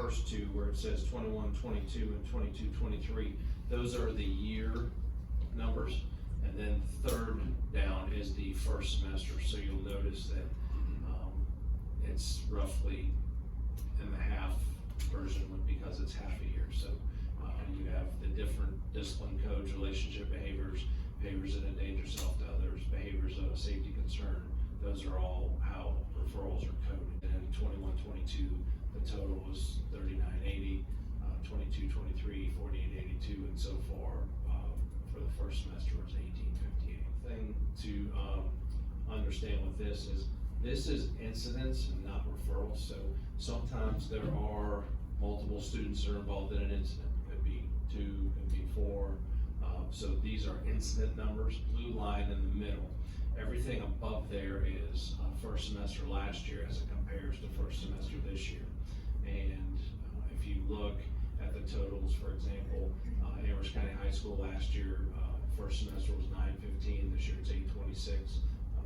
first two where it says 21, 22, and 22, 23, those are the year numbers. And then third down is the first semester. So you'll notice that it's roughly in the half version because it's half a year. So you have the different discipline codes, relationship behaviors, behaviors that endanger self to others, behaviors of a safety concern. Those are all how referrals are coded. And 21, 22, the total was 3980, 22, 23, 4882, and so far for the first semester was 1858. Thing to understand with this is incidents and not referrals. So sometimes there are multiple students that are involved in an incident. Could be 2, could be 4. So these are incident numbers. Blue line in the middle. Everything above there is first semester last year as it compares to first semester this year. And if you look at the totals, for example, Amherst County High School last year, first semester was 915, this year it's 826.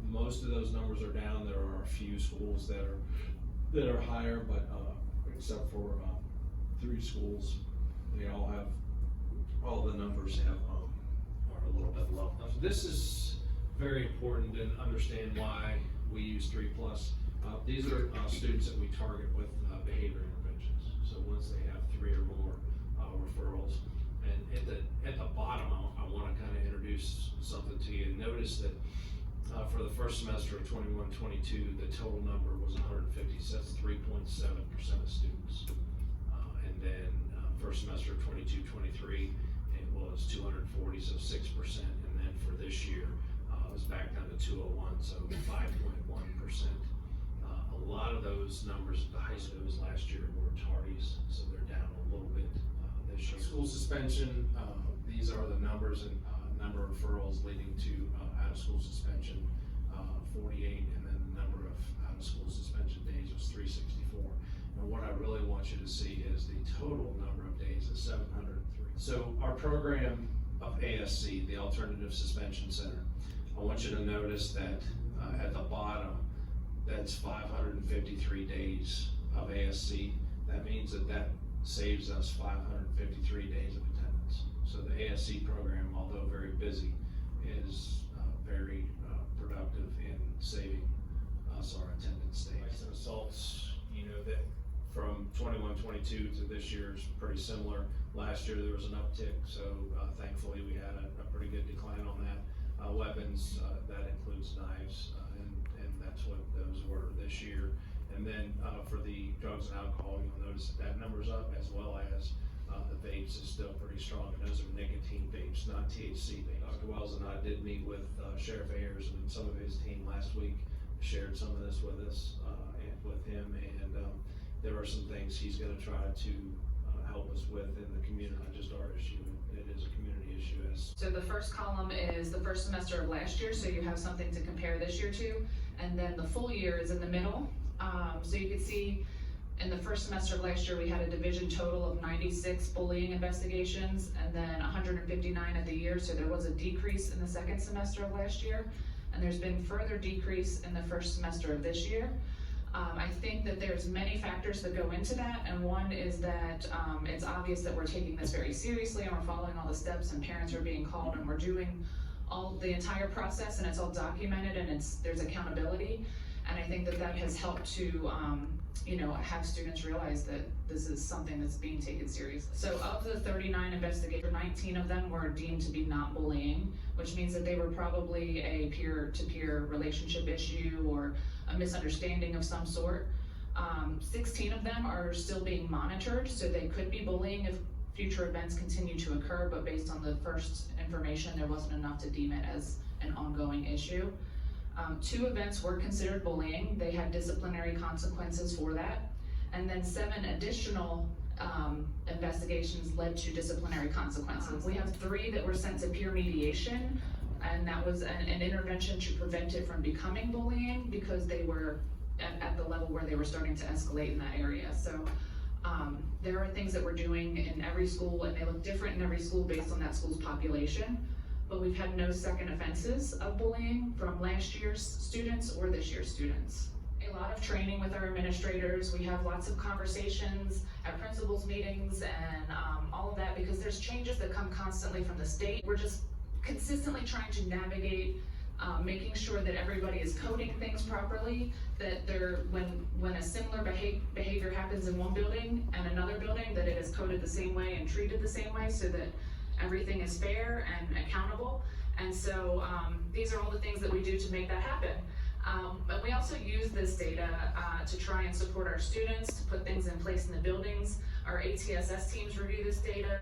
Most of those numbers are down. There are a few schools that are higher, but except for 3 schools, they all have, all the numbers have are a little bit low. This is very important to understand why we use 3+. These are students that we target with behavior interventions. So once they have 3 or more referrals, and at the bottom, I want to kind of introduce something to you. Notice that for the first semester of 21-22, the total number was 150, so that's 3.7% of students. And then first semester of 22-23, it was 240, so 6%. And then for this year, it was back down to 201, so 5.1%. A lot of those numbers at the high schools last year were tardies, so they're down a little bit this year. School suspension, these are the numbers and number of referrals leading to out-of-school suspension, 48, and then the number of out-of-school suspension days was 364. And what I really want you to see is the total number of days is 703. So our program of ASC, the Alternative Suspension Center, I want you to notice that at the bottom, that's 553 days of ASC. That means that saves us 553 days of attendance. So the ASC program, although very busy, is very productive in saving us our attendance days. And assaults, you know, that from 21-22 to this year is pretty similar. Last year there was an uptick, so thankfully we had a pretty good decline on that. Weapons, that includes knives, and that's what those were this year. And then for the drugs and alcohol, you'll notice that number's up, as well as the vapes is still pretty strong, and those are nicotine vapes, not THC vapes. Dr. Wells and I did meet with Sheriff Ayers and some of his team last week, shared some of this with us, and with him, and there are some things he's going to try to help us with in the community, not just our issue. It is a community issue. So the first column is the first semester of last year, so you have something to compare this year to, and then the full year is in the middle. So you can see in the first semester of last year, we had a division total of 96 bullying investigations, and then 159 at the year, so there was a decrease in the second semester of last year, and there's been further decrease in the first semester of this year. I think that there's many factors that go into that, and one is that it's obvious that we're taking this very seriously and we're following all the steps, and parents are being called, and we're doing all the entire process, and it's all documented, and there's accountability. And I think that has helped to have students realize that this is something that's being taken seriously. So of the 39 investigators, 19 of them were deemed to be not bullying, which means that they were probably a peer-to-peer relationship issue or a misunderstanding of some sort. 16 of them are still being monitored, so they could be bullying if future events continue to occur, but based on the first information, there wasn't enough to deem it as an ongoing issue. 2 events were considered bullying. They had disciplinary consequences for that. And then 7 additional investigations led to disciplinary consequences. We have 3 that were sent to peer mediation, and that was an intervention to prevent it from becoming bullying because they were at the level where they were starting to escalate in that area. So there are things that we're doing in every school, and they look different in every school based on that school's population. But we've had no second offenses of bullying from last year's students or this year's students. A lot of training with our administrators. We have lots of conversations at principals meetings and all of that, because there's changes that come constantly from the state. We're just consistently trying to navigate making sure that everybody is coding things properly, that when a similar behavior happens in one building and another building, that it is coded the same way and treated the same way, so that everything is fair and accountable. And so these are all the things that we do to make that happen. But we also use this data to try and support our students, to put things in place in the buildings. Our ATSS teams review this data.